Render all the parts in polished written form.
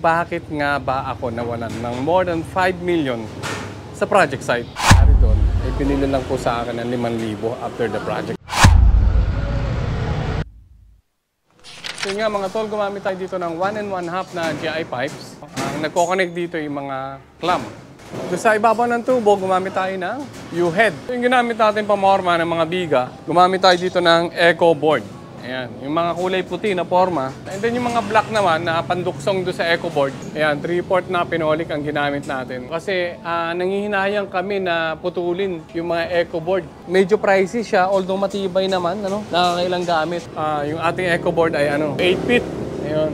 bakit nga ba ako nawalan ng more than 5 million sa project site. Ari doon, ay pinili lang po sa akin ng 5,000 after the project. So yun nga mga tol, gumamit tayo dito ng 1 1/2 na GI pipes. Ang nagko-connect dito yung mga clamp. Doon sa ibabaw ng tubo, gumamit tayo ng U-head. So yung ginamit natin pamorma ng mga biga, gumamit tayo dito ng eco board. Ayan, yung mga kulay puti na forma. And then yung mga black naman na panduksong doon sa eco board. Ayan, 3/4 na pinolik ang ginamit natin. Kasi nangihinayang kami na putulin yung mga eco board. Medyo pricey siya, although matibay naman, nakakailang gamit. Yung ating eco board ay 8 feet. Ayun.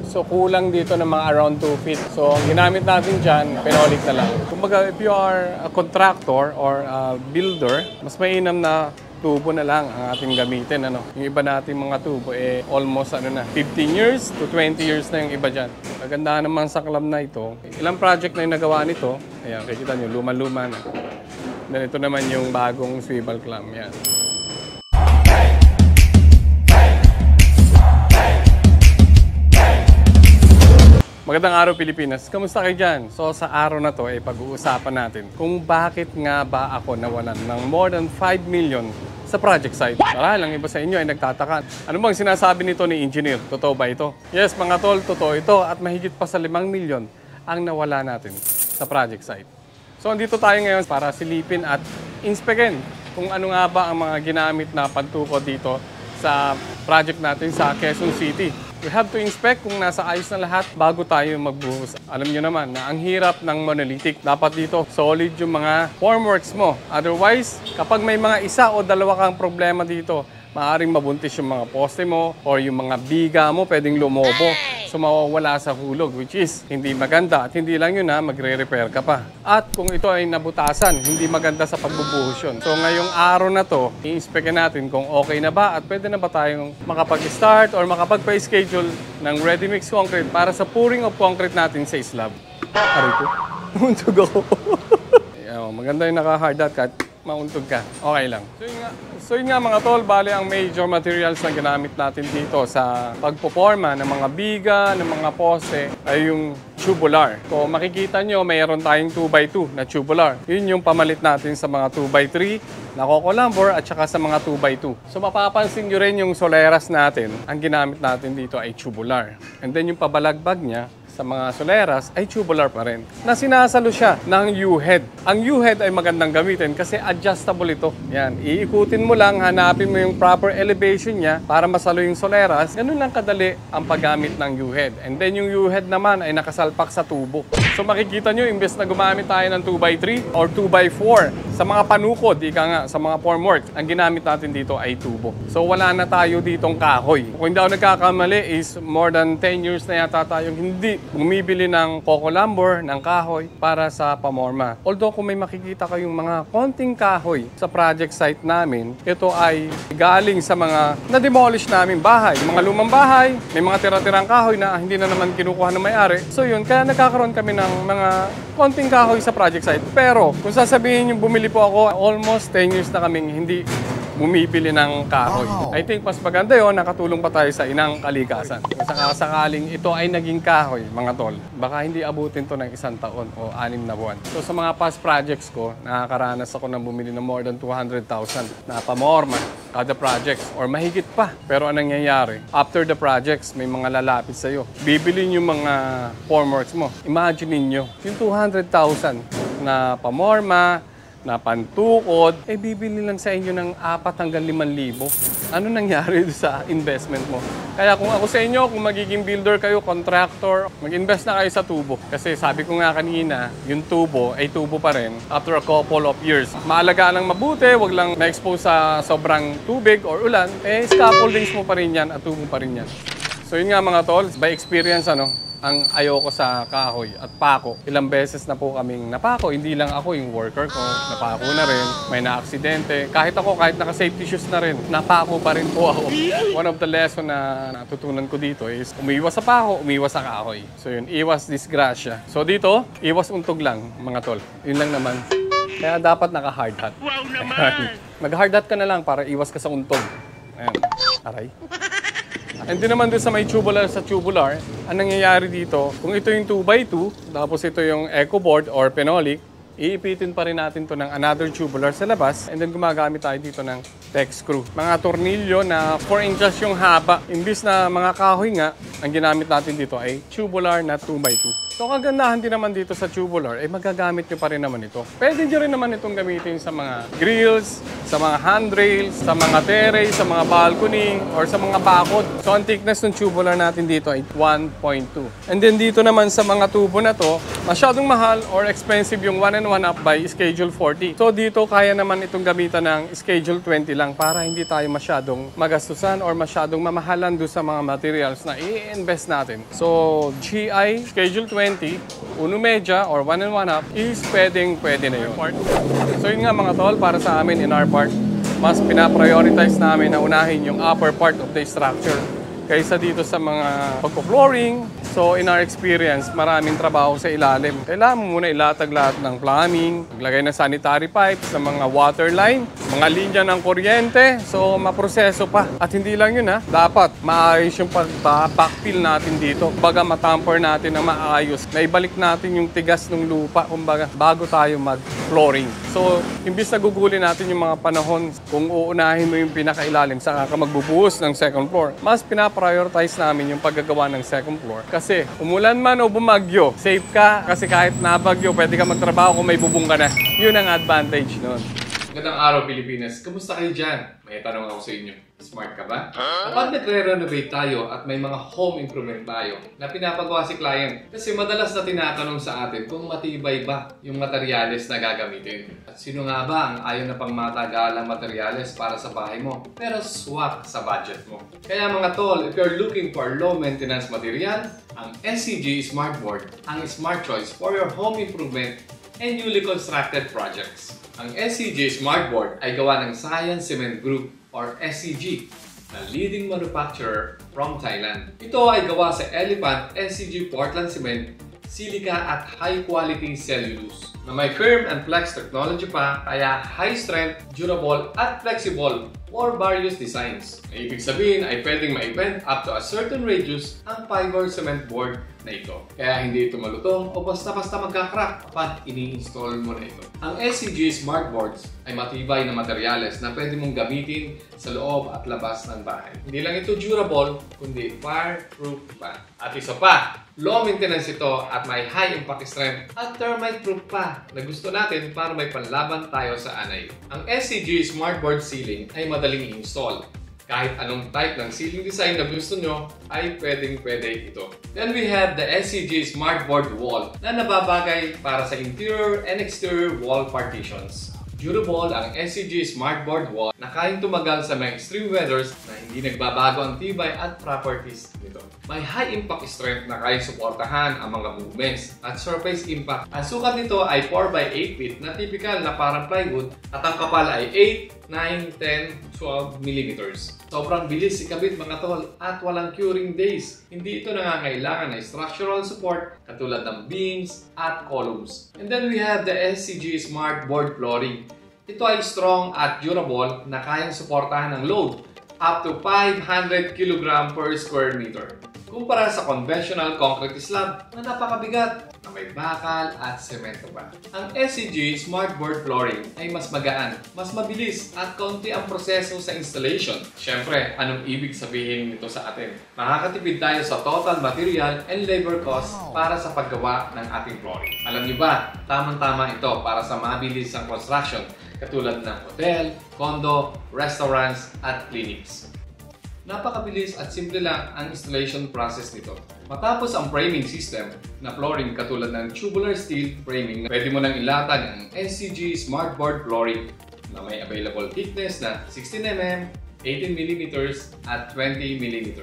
So kulang dito ng mga around 2 feet. So ang ginamit natin dyan, pinolik na lang. Kumbaga, if you are a contractor or a builder, mas mainam na tubo na lang ang ating gamitin. Yung iba nating mga tubo, almost 15 years to 20 years na yung iba dyan. Kagandahan naman sa clam na ito, ilang project na yung nagawa nito. Ayan, kikita nyo, luma-luma na. Then ito naman yung bagong swivel clam. Yan. Magandang araw Pilipinas. Kamusta kayo dyan? So sa araw na to pag-uusapan natin kung bakit nga ba ako nawalan ng more than 5 million sa project site. Marahil ang iba sa inyo ay nagtataka. Ano bang sinasabi nito ni engineer? Totoo ba ito? Yes mga tol, totoo ito at mahigit pa sa 5 million ang nawala natin sa project site. So andito tayo ngayon para silipin at inspekin kung ano nga ba ang mga ginamit na pantukod dito sa project natin sa Quezon City. We have to inspect kung nasa ayos na lahat bago tayo magbuhos. Alam nyo naman na ang hirap ng monolithic. Dapat dito solid yung mga formworks mo. Otherwise, kapag may mga isa o dalawa kang problema dito, maaaring mabuntis yung mga poste mo or yung mga biga mo pwedeng lumobo. So mawawala sa hulog, which is hindi maganda. At hindi lang yun magre-repair ka pa. At kung ito ay nabutasan, hindi maganda sa pagbubuhos yun. So ngayong araw na to, i-inspect natin kung okay na ba at pwede na ba tayong makapag-start or makapag-schedule ng ready-mix concrete para sa pouring of concrete natin sa slab. Aray ko. Untog ako. Maganda yung naka-hard hat kahit mauntog ka. Okay lang. So yun nga mga tol, bali ang major materials na ginamit natin dito sa pagpoporma ng mga biga, ng mga poste ay yung tubular. So makikita nyo, mayroon tayong 2x2 na tubular. Yun yung pamalit natin sa mga 2x3 na cocolambor at saka sa mga 2x2. So mapapansin nyo rin yung soleras natin, ang ginamit natin dito ay tubular. And then yung pabalagbag niya, sa mga soleras ay tubular pa rin. Na sinasalo siya ng U-head. Ang U-head ay magandang gamitin kasi adjustable ito. Yan, iikutin mo lang, hanapin mo yung proper elevation niya para masalo yung soleras. Ganun lang kadali ang paggamit ng U-head. And then yung U-head naman ay nakasalpak sa tubo. So makikita nyo, imbes na gumamit tayo ng 2x3 or 2x4 sa mga panukod, sa mga formwork, ang ginamit natin dito ay tubo. So wala na tayo ditong kahoy. Kung hindi ako nagkakamali is more than 10 years na yata tayong hindi bumibili ng cocolambor, ng kahoy para sa pamorma. Although kung may makikita kayong mga konting kahoy sa project site namin, ito ay galing sa mga na-demolish namin bahay. Mga lumang bahay, may mga tira-tirang kahoy na hindi na naman kinukuha ng may-ari. So yun, kaya nagkakaroon kami ng mga konting kahoy sa project site. Pero kung sasabihin yung bumili po ako, almost 10 years na kaming hindi bumibili ng kahoy. I think mas maganda yun, nakatulong pa tayo sa inang kalikasan. Kung sakaling ito ay naging kahoy, mga tol, baka hindi abutin to ng 1 taon o 6 na buwan. So sa mga past projects ko, nakakaranas ako ng bumili ng more than 200,000 na pamorma kada projects or mahigit pa. Pero anong nangyayari? After the projects, may mga lalapit sa'yo. Bibili yung mga formworks mo. Imagine ninyo, yung 200,000 na pamorma, na pantukod, bibili lang sa inyo ng 4 hanggang 5,000. Ano nangyari sa investment mo? Kaya kung ako sa inyo, kung magiging builder kayo, contractor, mag-invest na kayo sa tubo. Kasi sabi ko nga kanina, yung tubo ay tubo pa rin after a couple of years. Maalagaan lang mabuti, wag lang ma-expose sa sobrang tubig or ulan, scaffoldings mo pa rin yan at tubo pa rin yan. So yun nga mga tol, by experience ang ayoko sa kahoy at pako. Ilang beses na po kaming napako. Hindi lang ako, yung worker ko, napako na rin. May na-aksidente. Kahit ako, kahit naka-safety shoes na rin, napako pa rin po ako. One of the lesson na natutunan ko dito is umiwas sa pako, umiwas sa kahoy. So yun, iwas disgrasya. So dito, iwas untog lang, mga tol. Yun lang naman. Kaya dapat naka-hard hat. Wow naman! Mag-hard hat ka na lang para iwas ka sa untog. Ayan. Aray. And din naman doon sa may tubular, ang nangyayari dito, kung ito yung 2x2, tapos ito yung eco board or phenolic, iipitin pa rin natin to ng another tubular sa labas and then gumagamit tayo dito ng tech screw. Mga tornilyo na 4 inches yung haba. Imbis na mga kahoy nga, ang ginamit natin dito ay tubular na 2x2. So kagandahan din naman dito sa tubular, magagamit nyo pa rin naman ito. Pwede nyo rin naman itong gamitin sa mga grills, sa mga handrails, sa mga terrace, sa mga balcony, or sa mga bakod. So ang thickness ng tubular natin dito ay 1.2. And then dito naman sa mga tubo na to, masyadong mahal or expensive yung 1 up by Schedule 40. So dito kaya naman itong gamitan ng Schedule 20 lang para hindi tayo masyadong magastusan or masyadong mamahalan doon sa mga materials na i-invest natin. So GI, Schedule 20, Uno Media or 1 up is pwede na yun. So yun nga mga tol, para sa amin in our part, mas pinaprioritize namin na unahin yung upper part of the structure kaysa dito sa mga pagpo-flooring. So in our experience, maraming trabaho sa ilalim. Kailangan mo muna ilatag lahat ng plumbing, maglagay ng sanitary pipes, ng mga water line, mga linya ng kuryente. So maproseso pa. At hindi lang yun dapat maayos yung pag-backfill natin dito. Kumbaga matamper natin na maayos. Naibalik natin yung tigas ng lupa, kumbaga, bago tayo mag-flooring. So imbis na gugulin natin yung mga panahon, kung uunahin mo yung pinakailalim, saka ka magbubuhos ng second floor, mas pinaprioritize namin yung paggagawa ng second floor. Kasi umulan man o bumagyo, safe ka. Kasi kahit nabagyo, pwede ka magtrabaho kung may bubong ka na. Yun ang advantage nun. Magandang araw, Pilipinas. Kamusta kayo dyan? May tanong ako sa inyo. Smart ka ba? Kapag nagre-renovate tayo at may mga home improvement tayo na pinapagawa si client, kasi madalas na tinatanong sa atin kung matibay ba yung materyales na gagamitin. At sino nga ba ang ayaw na pangmatagalang materyales para sa bahay mo, pero swak sa budget mo? Kaya mga tol, if you're looking for low maintenance material, ang SCG Smartboard ang smart choice for your home improvement and newly constructed projects. Ang SCG Smartboard ay gawa ng Science Cement Group or SCG, na leading manufacturer from Thailand. Ito ay gawa sa Elephant SCG Portland Cement, silica at high-quality cellulose na may firm and flex technology pa, kaya high strength, durable at flexible for various designs. Na ibig sabihin ay pwedeng ma-bend up to a certain radius ang fiber cement board na ito. Kaya hindi ito malutong o basta-basta magka-crack kapag ini-install mo na ito. Ang SCG Smart Boards ay matibay na materyales na pwede mong gamitin sa loob at labas ng bahay. Hindi lang ito durable, kundi fireproof pa. At isa pa, low maintenance ito at may high impact strength at termite proof pa na gusto natin para may panlaban tayo sa anay. Ang SCG Smartboard Ceiling ay madaling i-install. Kahit anong type ng ceiling design na gusto nyo ay pwedeng-pwede ito. Then we have the SCG Smartboard Wall na nababagay para sa interior and exterior wall partitions. Durable ang SCG Smartboard Wall na kayang tumagal sa mga extreme weathers na hindi nagbabago ang tibay at properties nito. May high impact strength na kayang suportahan ang mga movements at surface impact. Ang sukat nito ay 4x8 feet na typical na parang plywood at ang kapal ay 8, 9, 10, 12 millimeters. Sobrang bilis ikabit mga tol at walang curing days. Hindi ito nangangailangan ng structural support katulad ng beams at columns. And then we have the SCG Smart Board Flooring. Ito ay strong at durable na kayang suportahan ng load up to 500 kg per square meter. Kumpara sa conventional concrete slab na napakabigat na may bakal at semento pa. Ang SCG Smartboard Flooring ay mas magaan, mas mabilis at kaunti ang proseso sa installation. Siyempre, anong ibig sabihin nito sa atin? Makakatipid tayo sa total material and labor cost para sa paggawa ng ating flooring. Alam niyo ba, tamang-tama ito para sa mabilis ang construction katulad ng hotel, condo, restaurants at clinics. Napakabilis at simple lang ang installation process nito. Matapos ang framing system na flooring katulad ng tubular steel framing, pwede mo nang ilatag ang SCG Smartboard Flooring na may available thickness na 16mm, 18mm at 20mm.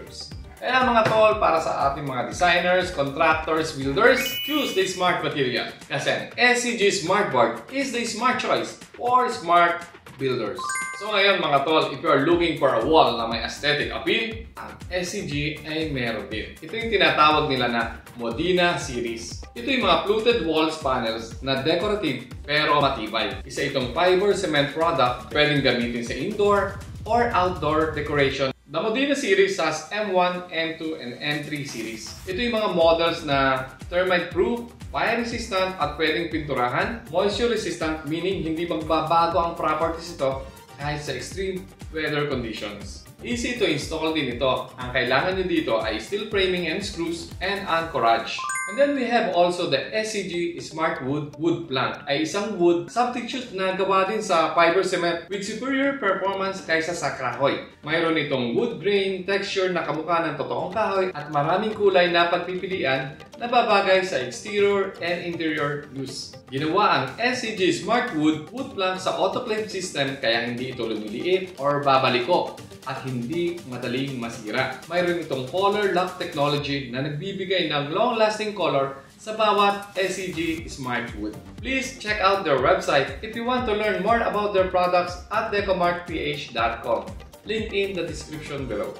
Kaya mga tol, para sa ating mga designers, contractors, builders, choose the smart material. Kasi ang SCG Smartboard is the smart choice for smart builders. So ngayon mga tol, if you are looking for a wall na may aesthetic appeal, ang SCG ay meron din. Ito yung tinatawag nila na Modena Series. Ito yung mga fluted walls panels na decorative pero matibay. Isa itong fiber cement product, pwedeng gamitin sa indoor or outdoor decoration The Modena series has M1, M2, and M3 series. Ito yung mga models na termite-proof, fire-resistant at pwedeng pinturahan, moisture-resistant meaning hindi magbabago ang properties ito kahit sa extreme weather conditions. Easy to install din ito. Ang kailangan nyo dito ay steel framing and screws and anchorage. And then we have also the SCG Smart Wood wood plank ay isang wood substitute na gawa din sa fiber cement with superior performance kaysa sa kahoy. Mayroon itong wood grain texture na kamukha ng totoong kahoy at maraming kulay na pagpipilian na babagay sa exterior and interior use. Ginawa ang SCG Smart Wood wood plank sa autoclave system kaya hindi ito lumiliit or babaliko at hindi madaling masira. Mayroon itong color lock technology na nagbibigay ng long-lasting color sa bawat SCG Smart Wood. Please check out their website if you want to learn more about their products at decomartph.com. Link in the description below.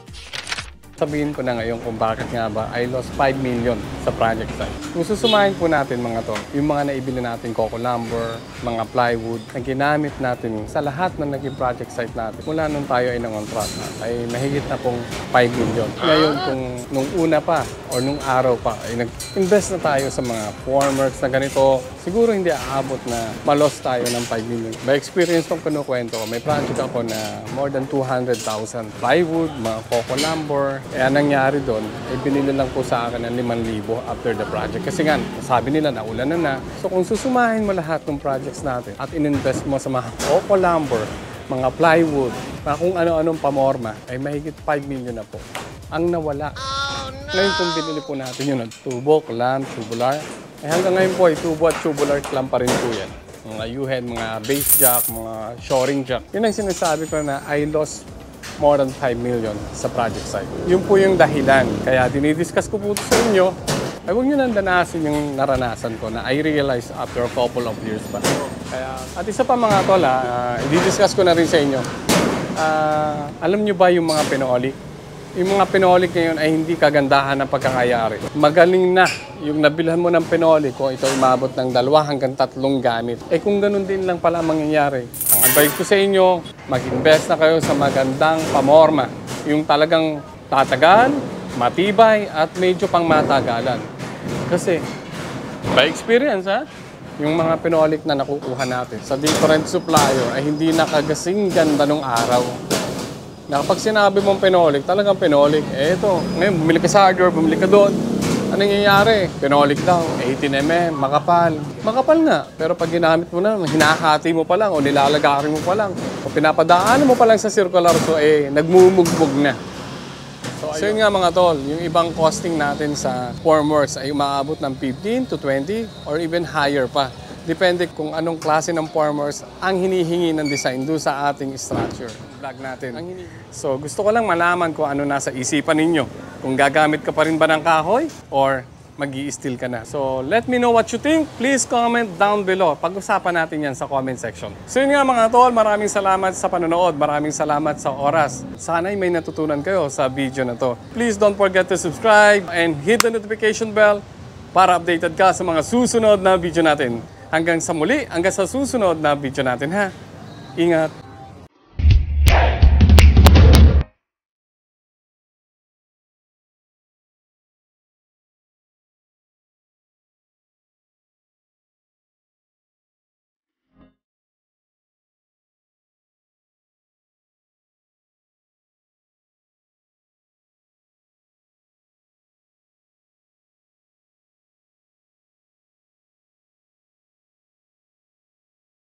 Sabihin ko na ngayon kung bakit nga ba I lost 5 million sa project site. Kung susumahin po natin mga to, yung mga naibili natin coco lumber, mga plywood na ginamit natin sa lahat ng naging project site natin. Mula nung tayo ay nangontrata ay mahigit na pong 5 million. Ngayon kung nung una pa o nung araw pa ay nag-invest na tayo sa mga formworks na ganito, siguro hindi aabot na malos tayo ng 5 million. By experience kong kinukwento, may project ako na more than 200,000 plywood, mga coco lumber. Kaya nangyari doon, ay binili lang po sa akin ng 5,000 after the project. Kasi nga, sabi nila naulan na. So kung susumahin mo lahat ng projects natin at ininvest mo sa mga coco lumber, mga plywood, mga kung ano-anong pamorma, ay mahigit 5 million na po ang nawala. Ngayon kung binili po natin yun, tubo, clamp, tubular, hanggang ngayon po ay tubo at tubular clamp pa rin po yan. Mga U-head, mga base jack, mga shoring jack. Yun ang sinasabi ko na I lost more than 5 million sa project site. Yun po yung dahilan. Kaya dinidiscuss ko po sa inyo, ay huwag nyo nandanasin yung naranasan ko na I realized after a couple of years pa. Kaya, at isa pa mga tol, i-discuss ko na rin sa inyo. Alam nyo ba yung mga pinolik? Yung mga pinolik ngayon ay hindi kagandahan ng pagkakayari. Magaling na yung nabilhan mo ng pinolik kung ito umabot ng 2 hanggang 3 gamit. Eh kung ganun din lang pala mangyayari. Ang advice ko sa inyo, mag-invest na kayo sa magandang pamorma. Yung talagang tatagal, matibay, at medyo pang matagalan. Kasi, by experience yung mga pinolik na nakukuha natin sa different supplier ay hindi nakagasing ganda nung araw. Na kapag sinabi mong pinolik, talagang pinolik. Eh ito, ngayon bumili ka sa hardware, bumili ka doon. Anong nangyayari? Pinolik daw, 18mm, makapal. Makapal nga, pero pag ginamit mo na, hinahati mo pa lang o nilalagari mo pa lang o pinapadaanan mo pa lang sa circular so nagmumugbog na. So yun nga mga tol, yung ibang costing natin sa formworks ay umaabot ng 15 to 20 or even higher pa. Depende kung anong klase ng formworks ang hinihingi ng design doon sa ating structure. Vlog natin. So gusto ko lang malaman kung ano nasa isipan ninyo. Kung gagamit ka pa rin ba ng kahoy or mag-i-steel ka na. So let me know what you think. Please comment down below. Pag-usapan natin yan sa comment section. So yun nga mga tol, maraming salamat sa panonood. Maraming salamat sa oras. Sana'y may natutunan kayo sa video na to. Please don't forget to subscribe and hit the notification bell para updated ka sa mga susunod na video natin. Hanggang sa muli, hanggang sa susunod na video natin ha. Ingat!